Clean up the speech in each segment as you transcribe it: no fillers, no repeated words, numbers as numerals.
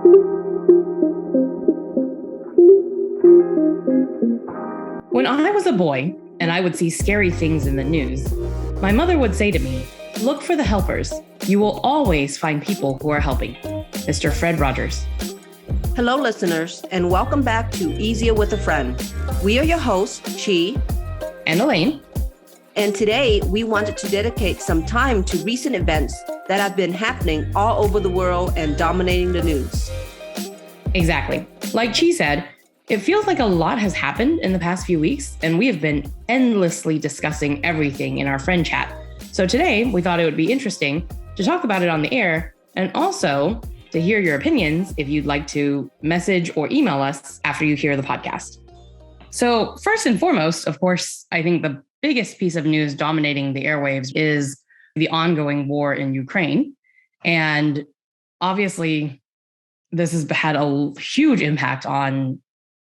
When I was a boy and I would see scary things in the news, my mother would say to me, "Look for the helpers. You will always find people who are helping." Mr. Fred Rogers. Hello, listeners, and welcome back to Easier with a Friend. We are your hosts, Chi and Elaine. And today we wanted to dedicate some time to recent events that have been happening all over the world and dominating the news. Exactly. Like Chi said, it feels like a lot has happened in the past few weeks, and we have been endlessly discussing everything in our friend chat. So today we thought it would be interesting to talk about it on the air and also to hear your opinions if you'd like to message or email us after you hear the podcast. So first and foremost, of course, I think the biggest piece of news dominating the airwaves is the ongoing war in Ukraine. And obviously, this has had a huge impact on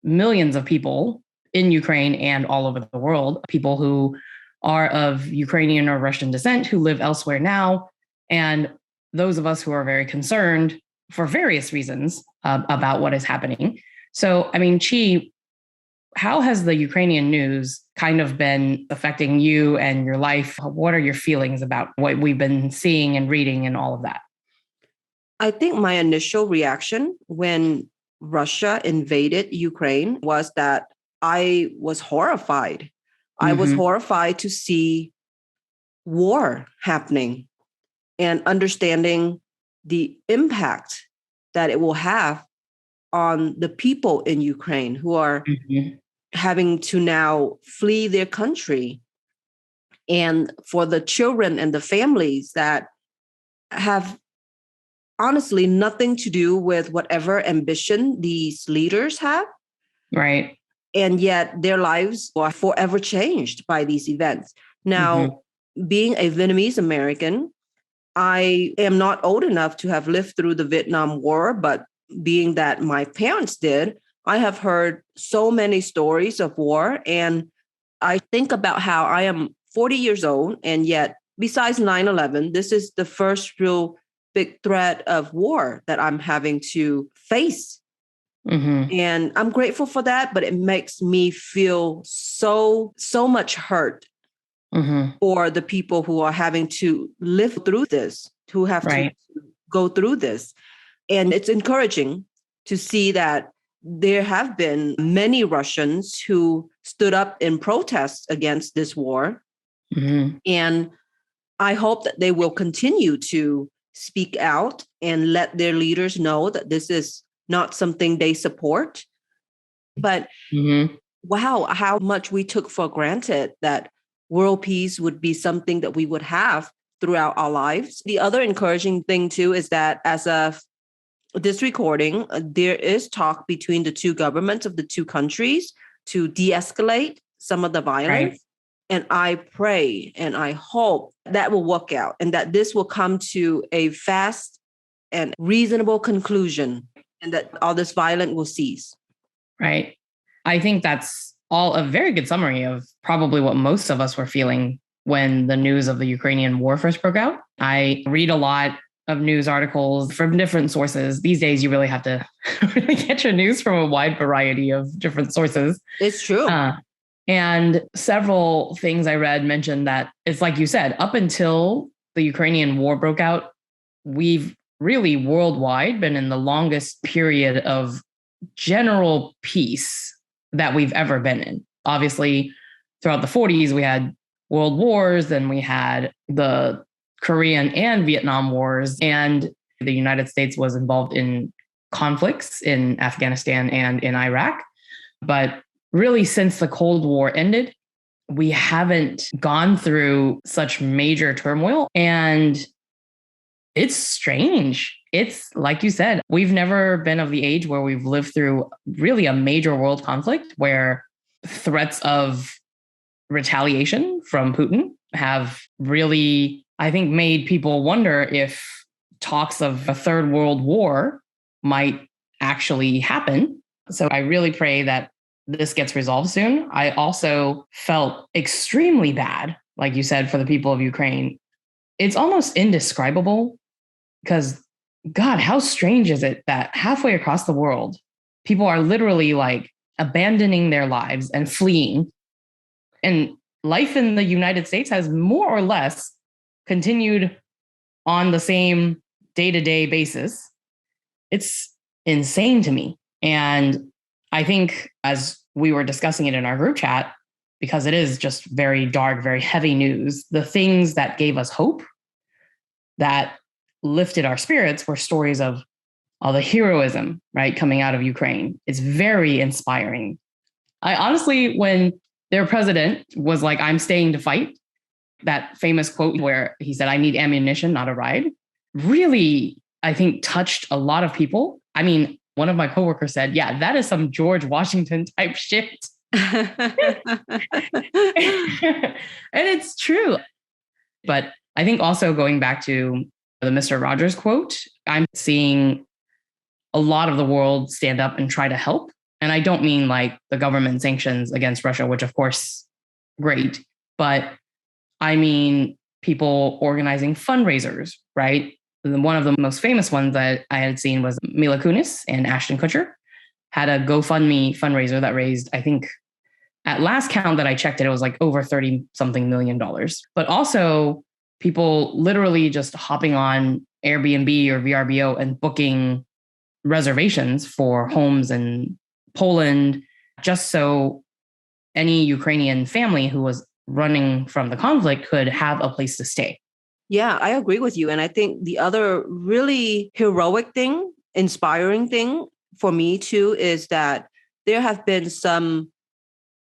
millions of people in Ukraine and all over the world, people who are of Ukrainian or Russian descent who live elsewhere now, and those of us who are very concerned for various reasons about what is happening. So, I mean, Chi, how has the Ukrainian news kind of been affecting you and your life? What are your feelings about what we've been seeing and reading and all of that? I think my initial reaction when Russia invaded Ukraine was that I was horrified. Mm-hmm. I was horrified to see war happening and understanding the impact that it will have on the people in Ukraine who are having to now flee their country, and for the children and the families that have honestly nothing to do with whatever ambition these leaders have. Right. And yet their lives are forever changed by these events. Now, being a Vietnamese American, I am not old enough to have lived through the Vietnam War, but being that my parents did, I have heard so many stories of war. And I think about how I am 40 years old, and yet besides 9/11, this is the first real big threat of war that I'm having to face. And I'm grateful for that, but it makes me feel so much hurt for the people who are having to live through this, who have to go through this. And it's encouraging to see that there have been many Russians who stood up in protest against this war. And I hope that they will continue to speak out and let their leaders know that this is not something they support. But wow, how much we took for granted that world peace would be something that we would have throughout our lives. The other encouraging thing too is that as of this recording, there is talk between the two governments of the two countries to de-escalate some of the violence. Right. And I pray and I hope that will work out and that this will come to a fast and reasonable conclusion and that all this violence will cease. Right. I think that's all a very good summary of probably what most of us were feeling when the news of the Ukrainian war first broke out. I read a lot of news articles from different sources. These days, you really have to really get your news from a wide variety of different sources. It's true. And several things I read mentioned that it's like you said, up until the Ukrainian war broke out, we've really worldwide been in the longest period of general peace that we've ever been in. Obviously, throughout the 40s, we had world wars, then we had the Korean and Vietnam wars, and the United States was involved in conflicts in Afghanistan and in Iraq. But really, since the Cold War ended, we haven't gone through such major turmoil. And it's strange. It's like you said, we've never been of the age where we've lived through really a major world conflict where threats of retaliation from Putin have really, I think, made people wonder if talks of a third world war might actually happen. So I really pray that this gets resolved soon. I also felt extremely bad, like you said, for the people of Ukraine. It's almost indescribable because God, how strange is it that halfway across the world, people are literally like abandoning their lives and fleeing. And life in the United States has more or less continued on the same day-to-day basis. It's insane to me. And I think as we were discussing it in our group chat, because it is just very dark, very heavy news, the things that gave us hope, that lifted our spirits, were stories of all the heroism, right, coming out of Ukraine. It's very inspiring. I honestly, when their president was like, I'm staying to fight, that famous quote where he said, I need ammunition, not a ride, really, I think, touched a lot of people. I mean, one of my coworkers said, yeah, that is some George Washington type shit. And it's true. But I think also going back to the Mr. Rogers quote, I'm seeing a lot of the world stand up and try to help. And I don't mean like the government sanctions against Russia, which of course, great. But I mean people organizing fundraisers, right? One of the most famous ones that I had seen was Mila Kunis and Ashton Kutcher had a GoFundMe fundraiser that raised, I think, at last count that I checked it was like over 30 something million dollars. But also people literally just hopping on Airbnb or VRBO and booking reservations for homes in Poland, just so any Ukrainian family who was running from the conflict could have a place to stay. Yeah, I agree with you. And I think the other really heroic thing, inspiring thing for me too, is that there have been some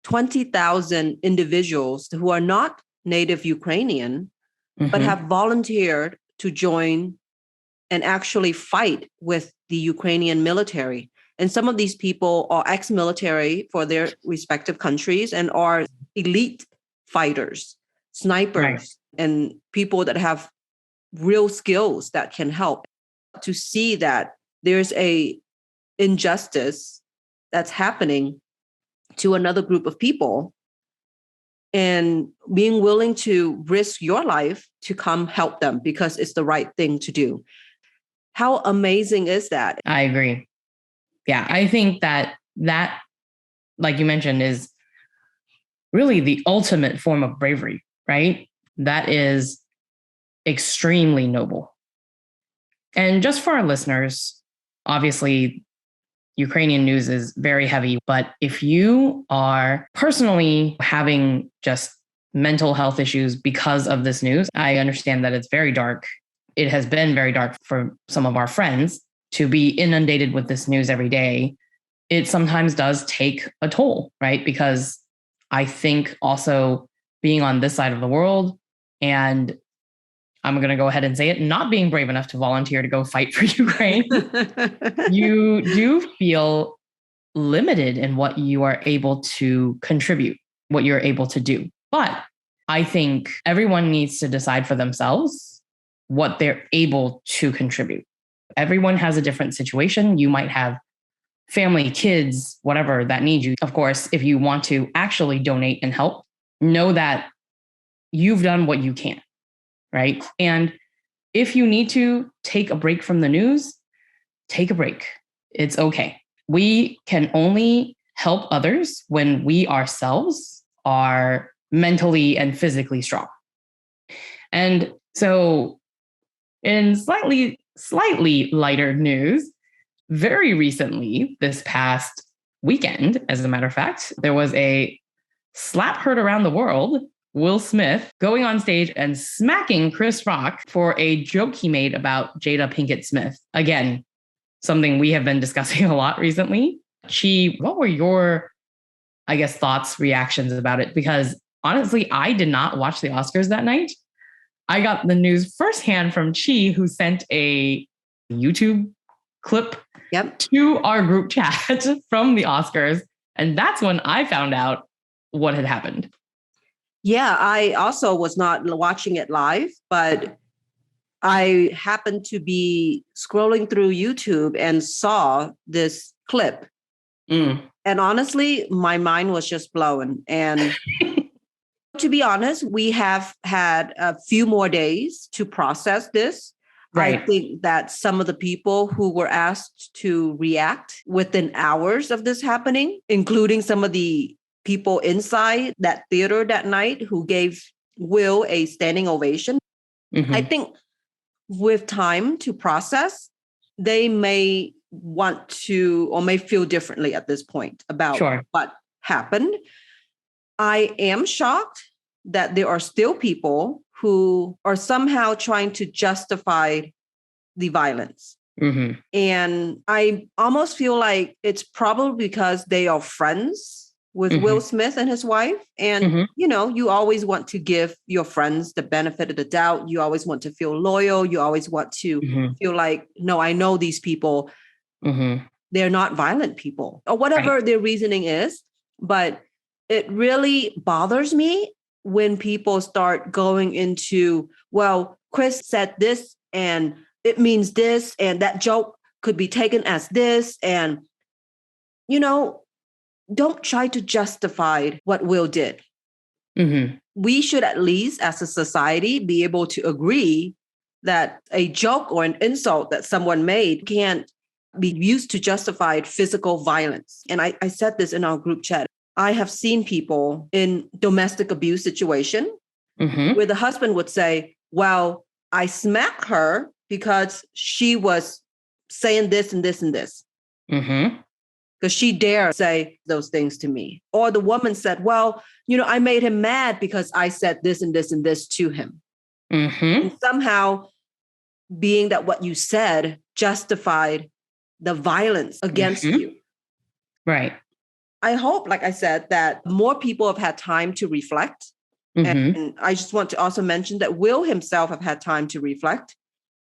20,000 individuals who are not native Ukrainian, but have volunteered to join and actually fight with the Ukrainian military. And some of these people are ex-military for their respective countries and are elite fighters, snipers, right, and people that have real skills that can help. To see that there's a injustice that's happening to another group of people and being willing to risk your life to come help them because it's the right thing to do. How amazing is that? I agree. Yeah, I think that, like you mentioned, is really the ultimate form of bravery, right? That is extremely noble. And just for our listeners, obviously, Ukrainian news is very heavy, but if you are personally having just mental health issues because of this news, I understand that it's very dark. It has been very dark for some of our friends to be inundated with this news every day. It sometimes does take a toll, right? Because I think also being on this side of the world, and I'm going to go ahead and say it, not being brave enough to volunteer to go fight for Ukraine, you do feel limited in what you are able to contribute, what you're able to do. But I think everyone needs to decide for themselves what they're able to contribute. Everyone has a different situation. You might have family, kids, whatever that need you. Of course, if you want to actually donate and help, know that you've done what you can, right? And if you need to take a break from the news, take a break. It's okay. We can only help others when we ourselves are mentally and physically strong. And so in slightly lighter news, very recently, this past weekend, as a matter of fact, there was a slap heard around the world, Will Smith going on stage and smacking Chris Rock for a joke he made about Jada Pinkett Smith. Again, something we have been discussing a lot recently. Chi, what were your, I guess, thoughts, reactions about it? Because honestly, I did not watch the Oscars that night. I got the news firsthand from Chi, who sent a YouTube clip to our group chat from the Oscars. And that's when I found out what had happened. Yeah, I also was not watching it live, but I happened to be scrolling through YouTube and saw this clip. And honestly, my mind was just blown. And to be honest, we have had a few more days to process this. I Right. think that some of the people who were asked to react within hours of this happening, including some of the people inside that theater that night who gave Will a standing ovation, I think with time to process, they may want to or may feel differently at this point about what happened. I am shocked that there are still people who are somehow trying to justify the violence. And I almost feel like it's probably because they are friends with Will Smith and his wife. And, you always want to give your friends the benefit of the doubt. You always want to feel loyal. You always want to feel like, no, I know these people. They're not violent people or whatever their reasoning is. But it really bothers me when people start going into, well, Chris said this and it means this, and that joke could be taken as this. And, don't try to justify what Will did. We should at least, as a society, be able to agree that a joke or an insult that someone made can't be used to justify physical violence. And I said this in our group chat. I have seen people in domestic abuse situation where the husband would say, well, I smacked her because she was saying this and this and this. Because she dared say those things to me. Or the woman said, well, I made him mad because I said this and this and this to him. And somehow being that what you said justified the violence against you. Right. I hope, like I said, that more people have had time to reflect. And I just want to also mention that Will himself have had time to reflect.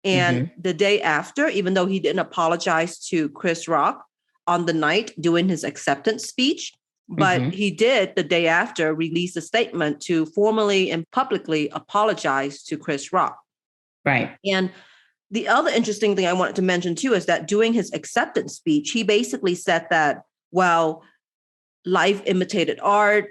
And the day after, even though he didn't apologize to Chris Rock on the night doing his acceptance speech, but he did the day after release a statement to formally and publicly apologize to Chris Rock. Right. And the other interesting thing I wanted to mention too is that during his acceptance speech, he basically said that, well, life imitated art.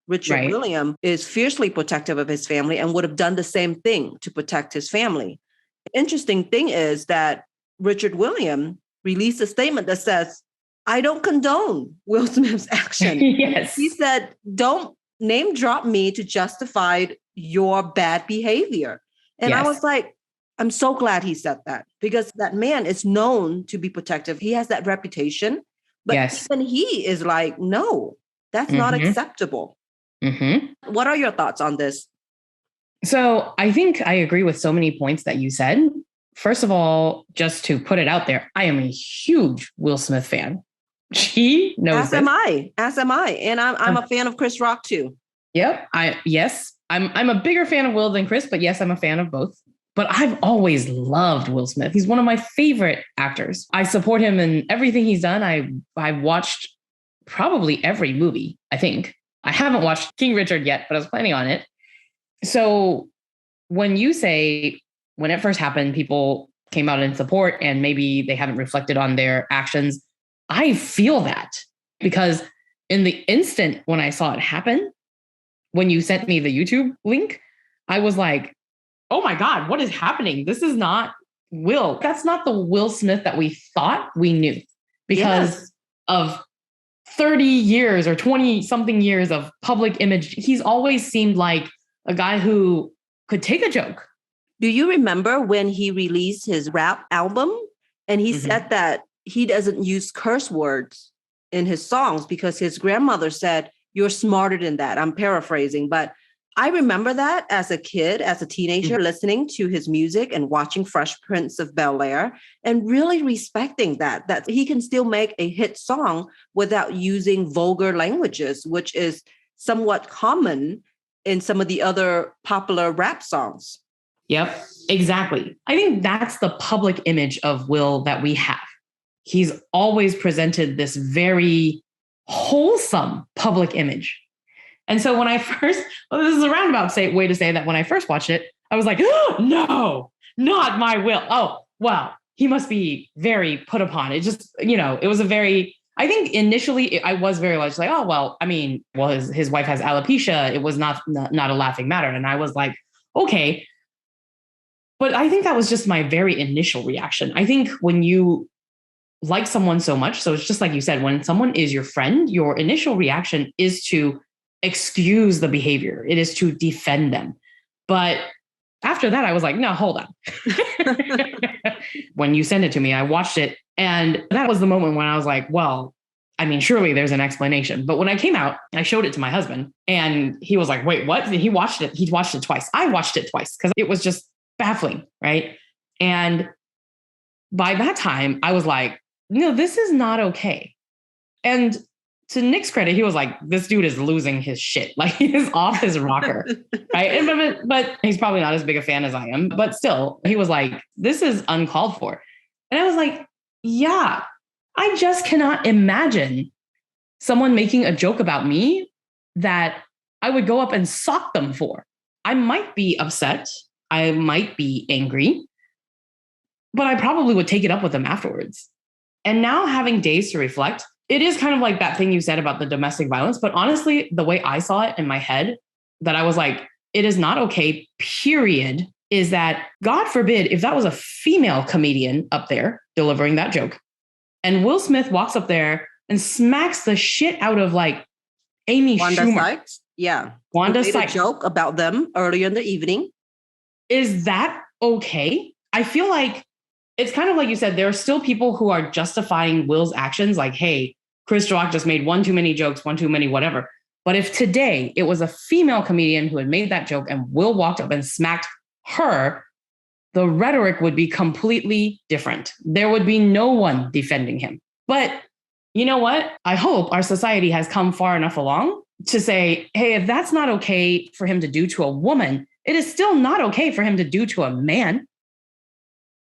Richard Williams is fiercely protective of his family and would have done the same thing to protect his family. The interesting thing is that Richard Williams released a statement that says, I don't condone Will Smith's action. Yes. He said, don't name drop me to justify your bad behavior. And I was like, I'm so glad he said that, because that man is known to be protective. He has that reputation. But even he is like, no, that's not acceptable. What are your thoughts on this? So I think I agree with so many points that you said. First of all, just to put it out there, I am a huge Will Smith fan. She knows As am I. And I'm a fan of Chris Rock too. Yep. I'm a bigger fan of Will than Chris, but yes, I'm a fan of both. But I've always loved Will Smith. He's one of my favorite actors. I support him in everything he's done. I've watched probably every movie, I think. I haven't watched King Richard yet, but I was planning on it. So when you say, when it first happened, people came out in support and maybe they haven't reflected on their actions, I feel that, because in the instant when I saw it happen, when you sent me the YouTube link, I was like, oh my God, what is happening? This is not Will. That's not the Will Smith that we thought we knew, because of 30 years or 20 something years of public image. He's always seemed like a guy who could take a joke. Do you remember when he released his rap album and he said that he doesn't use curse words in his songs because his grandmother said, you're smarter than that. I'm paraphrasing, but I remember that as a kid, as a teenager, listening to his music and watching Fresh Prince of Bel-Air and really respecting that he can still make a hit song without using vulgar languages, which is somewhat common in some of the other popular rap songs. Yep, exactly. I think that's the public image of Will that we have. He's always presented this very wholesome public image. And so when I first, this is a roundabout way to say that when I first watched it, I was like, oh, no, not my Will. Oh, wow. He must be very put upon. It just, it was a very, I think initially I was very much like, oh, well, I mean, well, his wife has alopecia. It was not a laughing matter. And I was like, okay. But I think that was just my very initial reaction. I think when you like someone so much, so it's just like you said, when someone is your friend, your initial reaction is to excuse the behavior. It is to defend them. But after that, I was like, no, hold on. When you sent it to me, I watched it. And that was the moment when I was like, well, I mean, surely there's an explanation. But when I came out, I showed it to my husband and he was like, wait, what? And he watched it. He watched it twice. I watched it twice because it was just baffling. Right. And by that time, I was like, no, this is not okay. And to Nick's credit, he was like, this dude is losing his shit. Like he is off his rocker. Right. But he's probably not as big a fan as I am. But still, he was like, this is uncalled for. And I was like, yeah, I just cannot imagine someone making a joke about me that I would go up and sock them for. I might be upset. I might be angry, but I probably would take it up with them afterwards. And now having days to reflect, it is kind of like that thing you said about the domestic violence. But honestly, the way I saw it in my head, that I was like, it is not okay, period, is that God forbid if that was a female comedian up there delivering that joke, and Will Smith walks up there and smacks the shit out of like Amy Wanda Schumer. Sykes. Yeah. Wanda made Sykes. a joke about them earlier in the evening. Is that okay? I feel like it's kind of like you said, there are still people who are justifying Will's actions. Like, hey, Chris Rock just made one too many jokes, one too many, whatever. But if today it was a female comedian who had made that joke and Will walked up and smacked her, the rhetoric would be completely different. There would be no one defending him. But you know what? I hope our society has come far enough along to say, hey, if that's not okay for him to do to a woman, it is still not okay for him to do to a man.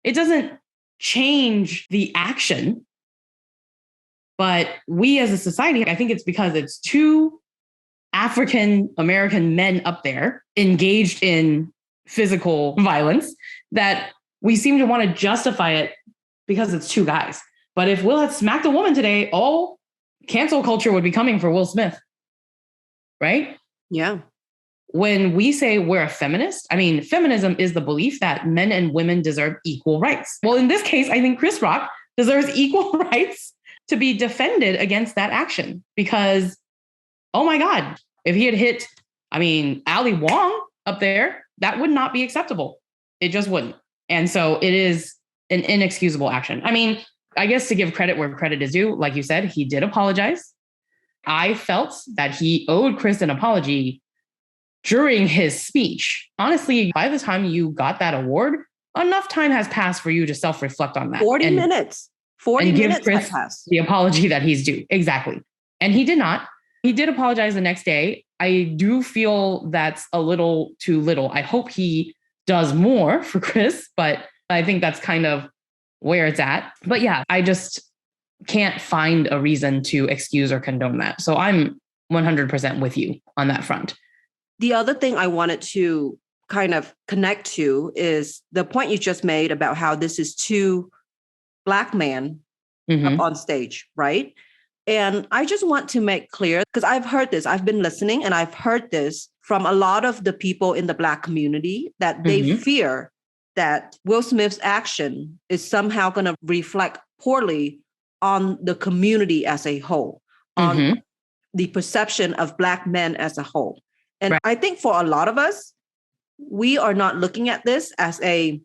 It doesn't change the action. But we as a society, I think it's because it's two African American men up there engaged in physical violence that we seem to want to justify it because it's two guys. But if Will had smacked a woman today, all cancel culture would be coming for Will Smith. Right? Yeah. When we say we're a feminist, I mean, feminism is the belief that men and women deserve equal rights. Well, in this case, I think Chris Rock deserves equal rights to be defended against that action because, oh my God, if he had hit, Ali Wong up there, that would not be acceptable. It just wouldn't. And so it is an inexcusable action. I mean, I guess to give credit where credit is due, like you said, he did apologize. I felt that he owed Chris an apology during his speech. Honestly, by the time you got that award, enough time has passed for you to self-reflect on that. 40 minutes. 40 and minutes give Chris passed. the apology that he's due. Exactly. And he did not. He did apologize the next day. I do feel that's a little too little. I hope he does more for Chris, but I think that's kind of where it's at. But yeah, I just can't find a reason to excuse or condone that. So I'm 100% with you on that front. The other thing I wanted to kind of connect to is the point you just made about how this is two Black men up on stage, right? And I just want to make clear, because I've heard this, I've been listening and I've heard this from a lot of the people in the Black community that they fear that Will Smith's action is somehow going to reflect poorly on the community as a whole, on the perception of Black men as a whole. And I think for a lot of us, we are not looking at this as a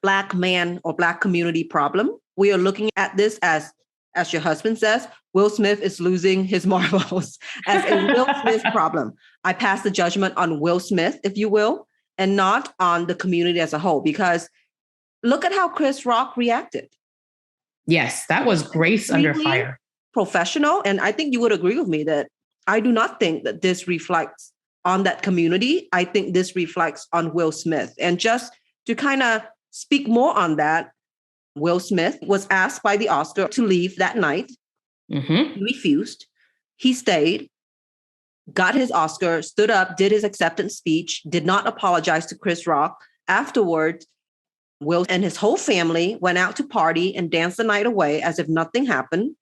Black man or Black community problem. We are looking at this as your husband says, Will Smith is losing his marbles, as a Will Smith problem. I pass the judgment on Will Smith, if you will, and not on the community as a whole, because look at how Chris Rock reacted. Yes, that was grace under fire. Professional. And I think you would agree with me that I do not think that this reflects on that community. I think this reflects on Will Smith. And just to kind of speak more on that, Will Smith was asked by the Oscar to leave that night. He refused. He stayed, got his Oscar, stood up, did his acceptance speech, did not apologize to Chris Rock. Afterwards, Will and his whole family went out to party and dance the night away as if nothing happened.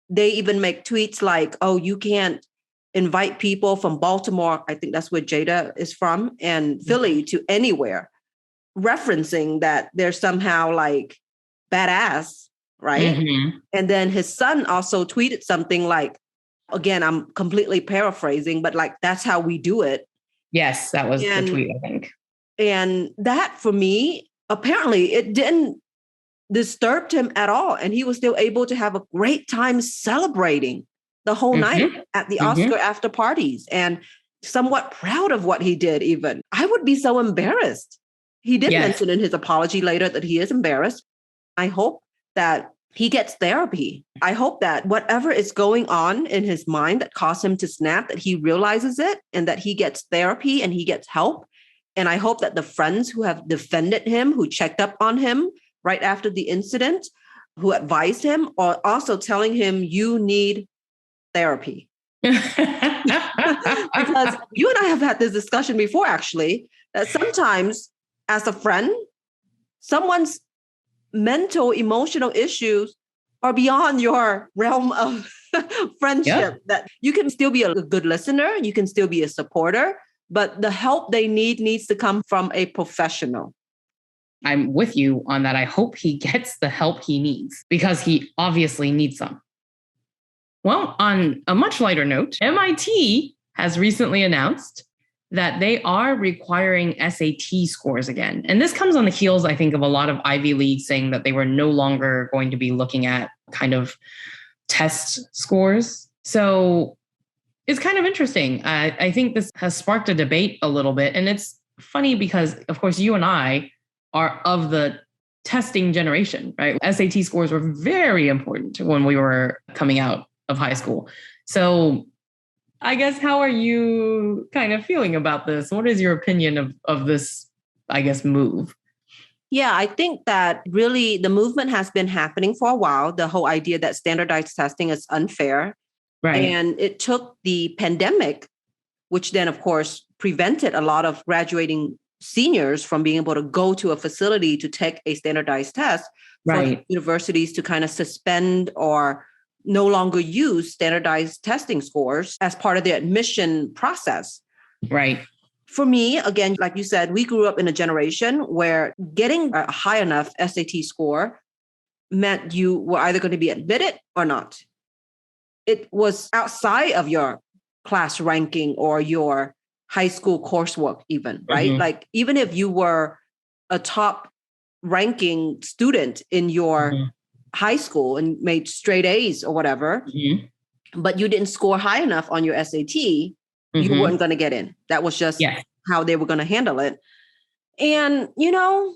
They even make tweets like, oh, you can't invite people from Baltimore, I think that's where Jada is from, and Philly to anywhere. referencing that they're somehow like badass, right? Mm-hmm. And then his son also tweeted something like, again, I'm completely paraphrasing, but like, that's how we do it. Yes, that was the tweet, I think. And that for me, apparently it didn't disturb him at all. And he was still able to have a great time celebrating the whole night at the Oscar after parties and somewhat proud of what he did even. I would be so embarrassed. He did mention in his apology later that he is embarrassed. I hope that he gets therapy. I hope that whatever is going on in his mind that caused him to snap, that he realizes it and that he gets therapy and he gets help. And I hope that the friends who have defended him, who checked up on him right after the incident, who advised him, are also telling him, you need therapy. Because you and I have had this discussion before, actually, that sometimes as a friend, someone's mental, emotional issues are beyond your realm of friendship, that you can still be a good listener, you can still be a supporter, but the help they need needs to come from a professional. I'm with you on that. I hope he gets the help he needs because he obviously needs some. Well, on a much lighter note, MIT has recently announced that they are requiring SAT scores again. And this comes on the heels, I think, of a lot of Ivy Leagues saying that they were no longer going to be looking at kind of test scores. So it's kind of interesting. I think this has sparked a debate a little bit. And it's funny because, of course, you and I are of the testing generation, right? SAT scores were very important when we were coming out of high school. So I guess, how are you kind of feeling about this? What is your opinion of this, I guess, move? Yeah, I think that really the movement has been happening for a while. The whole idea that standardized testing is unfair. Right. And it took the pandemic, which then, of course, prevented a lot of graduating seniors from being able to go to a facility to take a standardized test, for universities to kind of suspend or no longer use standardized testing scores as part of the admission process. Right. For me, again, like you said, we grew up in a generation where getting a high enough SAT score meant you were either going to be admitted or not. It was outside of your class ranking or your high school coursework even, right? Like even if you were a top ranking student in your high school and made straight A's or whatever, but you didn't score high enough on your SAT, you weren't going to get in. That was just how they were going to handle it. And, you know,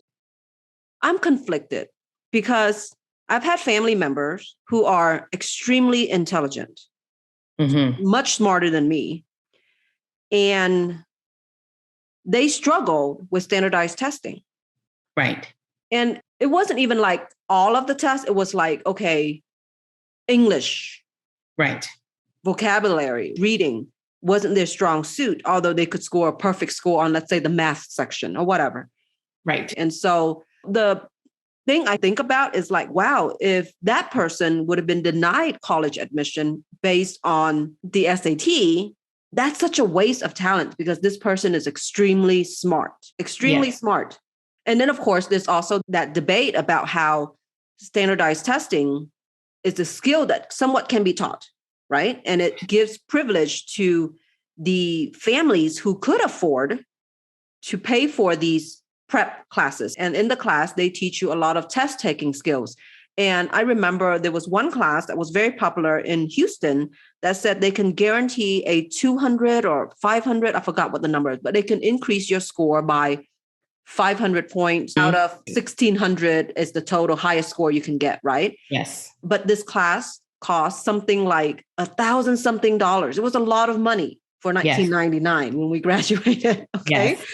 I'm conflicted because I've had family members who are extremely intelligent, much smarter than me. And they struggled with standardized testing. Right. And it wasn't even like all of the tests. It was like, okay, English. Right. Vocabulary, reading wasn't their strong suit, although they could score a perfect score on, let's say, the math section or whatever. Right. And so the thing I think about is like, wow, if that person would have been denied college admission based on the SAT, that's such a waste of talent because this person is extremely smart. And then, of course, there's also that debate about how standardized testing is a skill that somewhat can be taught, right? And it gives privilege to the families who could afford to pay for these prep classes. And in the class, they teach you a lot of test taking skills. And I remember there was one class that was very popular in Houston that said they can guarantee a 200 or 500, I forgot what the number is, but they can increase your score by 500 points out of 1,600 is the total highest score you can get, right? Yes. But this class cost something like $1,000 something. It was a lot of money for 1999 when we graduated. Okay. Yes.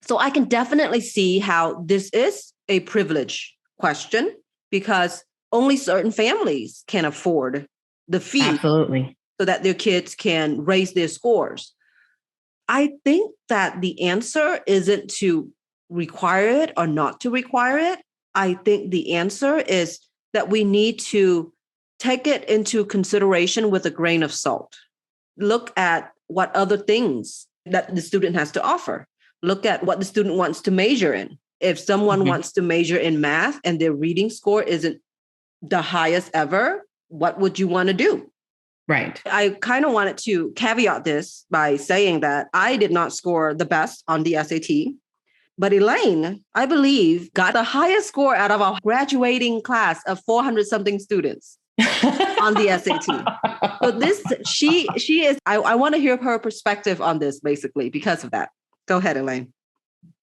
So I can definitely see how this is a privilege question because only certain families can afford the fee. Absolutely. So that their kids can raise their scores. I think that the answer isn't to require it or not to require it. I think the answer is that we need to take it into consideration with a grain of salt. Look at what other things that the student has to offer. Look at what the student wants to major in. If someone wants to major in math and their reading score isn't the highest ever, what would you want to do? Right. I kind of wanted to caveat this by saying that I did not score the best on the SAT, but Elaine, I believe, got the highest score out of our graduating class of 400 something students on the SAT. So she is, I want to hear her perspective on this basically because of that. Go ahead, Elaine.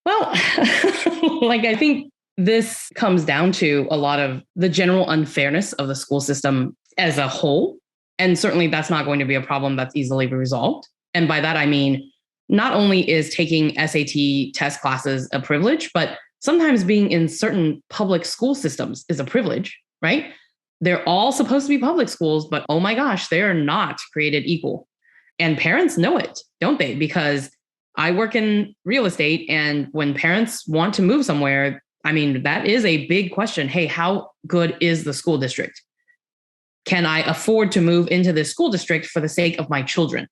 Well, I think this comes down to a lot of the general unfairness of the school system as a whole. And certainly that's not going to be a problem that's easily resolved. And by that, I mean, not only is taking SAT test classes a privilege, but sometimes being in certain public school systems is a privilege, right? They're all supposed to be public schools, but oh my gosh, they are not created equal. And parents know it, don't they? Because I work in real estate, and when parents want to move somewhere, I mean, that is a big question. Hey, how good is the school district? Can I afford to move into this school district for the sake of my children?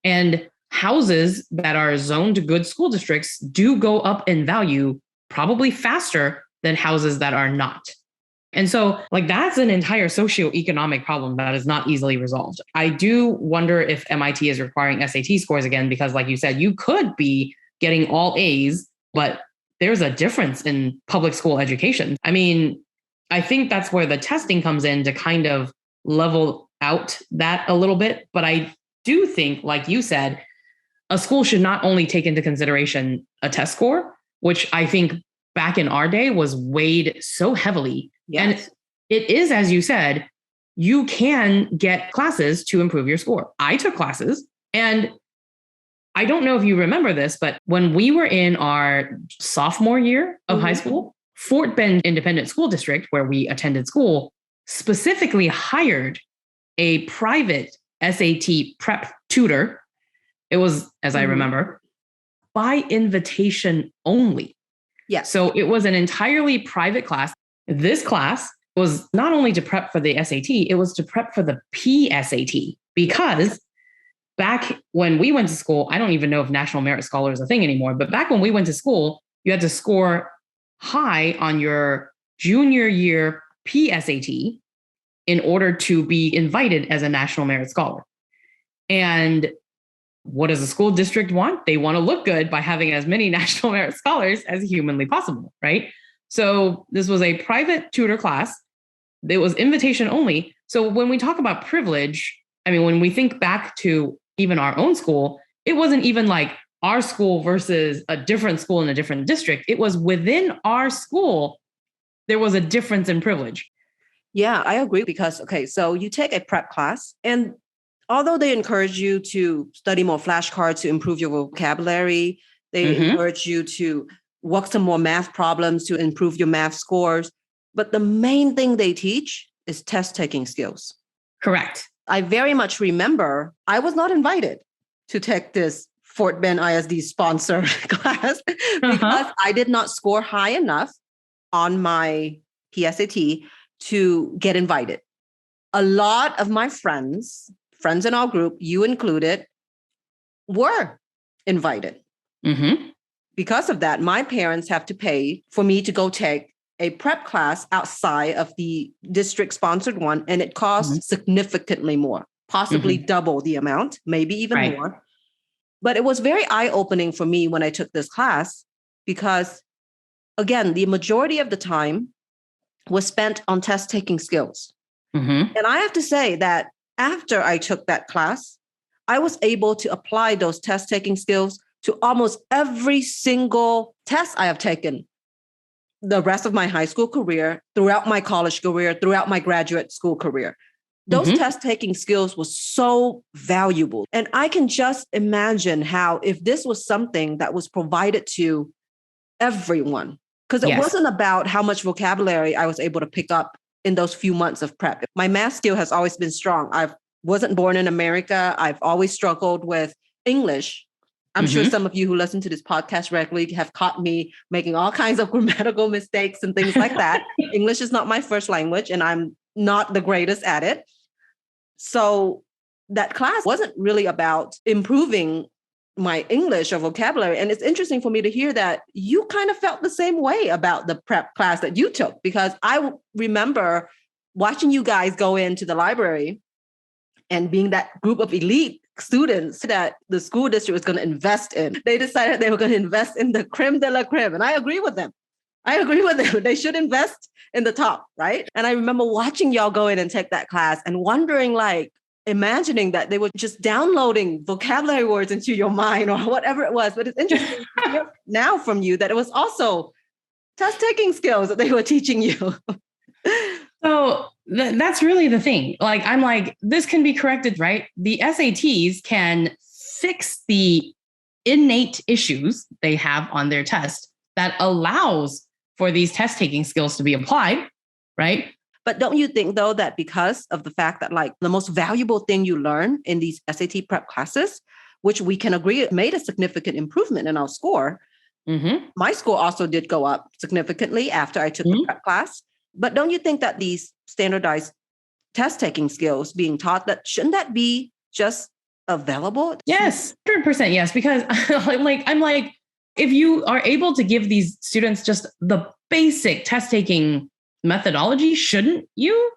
And houses that are zoned to good school districts do go up in value probably faster than houses that are not. And so that's an entire socioeconomic problem that is not easily resolved. I do wonder if MIT is requiring SAT scores again, because like you said, you could be getting all A's, but there's a difference in public school education. I mean, I think that's where the testing comes in to kind of level out that a little bit. But I do think, like you said, a school should not only take into consideration a test score, which I think back in our day was weighed so heavily. Yes. And it is, as you said, you can get classes to improve your score. I took classes, and I don't know if you remember this, but when we were in our sophomore year of high school, Fort Bend Independent School District, where we attended school, specifically hired a private SAT prep tutor. It was, as I remember, by invitation only. Yeah. So it was an entirely private class. This class was not only to prep for the SAT, it was to prep for the PSAT, because back when we went to school, I don't even know if National Merit Scholar is a thing anymore, but back when we went to school, you had to score high on your junior year PSAT in order to be invited as a National Merit Scholar. And what does a school district want? They want to look good by having as many National Merit Scholars as humanly possible, right? So this was a private tutor class. It was invitation only. So when we talk about privilege, I mean, when we think back to even our own school, it wasn't even like our school versus a different school in a different district. It was within our school, there was a difference in privilege. Yeah, I agree because, okay, so you take a prep class, and although they encourage you to study more flashcards to improve your vocabulary, they encourage you to work some more math problems to improve your math scores. But the main thing they teach is test taking skills. Correct. I very much remember I was not invited to take this Fort Bend ISD sponsored class because I did not score high enough on my PSAT to get invited. A lot of my friends in our group, you included, were invited. Because of that, my parents have to pay for me to go take a prep class outside of the district-sponsored one, and it costs significantly more, possibly double the amount, maybe even more. But it was very eye-opening for me when I took this class because, again, the majority of the time was spent on test-taking skills. And I have to say that after I took that class, I was able to apply those test-taking skills to almost every single test I have taken the rest of my high school career, throughout my college career, throughout my graduate school career. Those test-taking skills were so valuable. And I can just imagine how if this was something that was provided to everyone, because it wasn't about how much vocabulary I was able to pick up in those few months of prep. My math skill has always been strong. I wasn't born in America. I've always struggled with English. I'm sure some of you who listen to this podcast regularly have caught me making all kinds of grammatical mistakes and things like that. English is not my first language, and I'm not the greatest at it. So that class wasn't really about improving my English or vocabulary. And it's interesting for me to hear that you kind of felt the same way about the prep class that you took, because I remember watching you guys go into the library and being that group of elite students that the school district was going to invest in. They decided they were going to invest in the creme de la creme. And I agree with them. They should invest in the top, right? And I remember watching y'all go in and take that class and wondering, like, imagining that they were just downloading vocabulary words into your mind or whatever it was. But it's interesting to hear now from you that it was also test-taking skills that they were teaching you. So that's really the thing. Like, I'm like, this can be corrected, right? The SATs can fix the innate issues they have on their test that allows for these test-taking skills to be applied, right? But don't you think, though, that because of the fact that, like, the most valuable thing you learn in these SAT prep classes, which we can agree made a significant improvement in our score, my score also did go up significantly after I took the prep class. But don't you think that these standardized test-taking skills being taught, that shouldn't that be just available? Yes, 100% yes. Because I'm like, if you are able to give these students just the basic test-taking methodology, shouldn't you?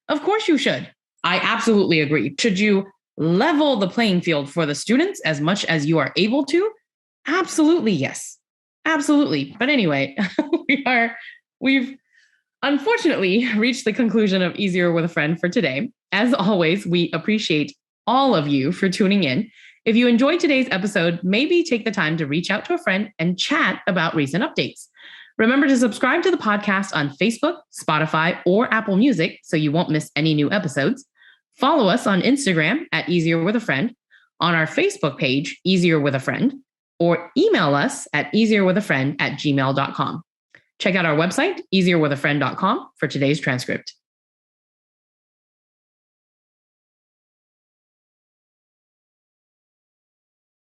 Of course you should. I absolutely agree. Should you level the playing field for the students as much as you are able to? Absolutely, yes. Absolutely. But anyway, we've unfortunately reached the conclusion of Easier with a Friend for today. As always, we appreciate all of you for tuning in. If you enjoyed today's episode, maybe take the time to reach out to a friend and chat about recent updates. Remember to subscribe to the podcast on Facebook, Spotify, or Apple Music so you won't miss any new episodes. Follow us on Instagram at Easier with a Friend, on our Facebook page, Easier with a Friend, or email us at easierwithafriend@gmail.com. Check out our website, easierwithafriend.com, for today's transcript.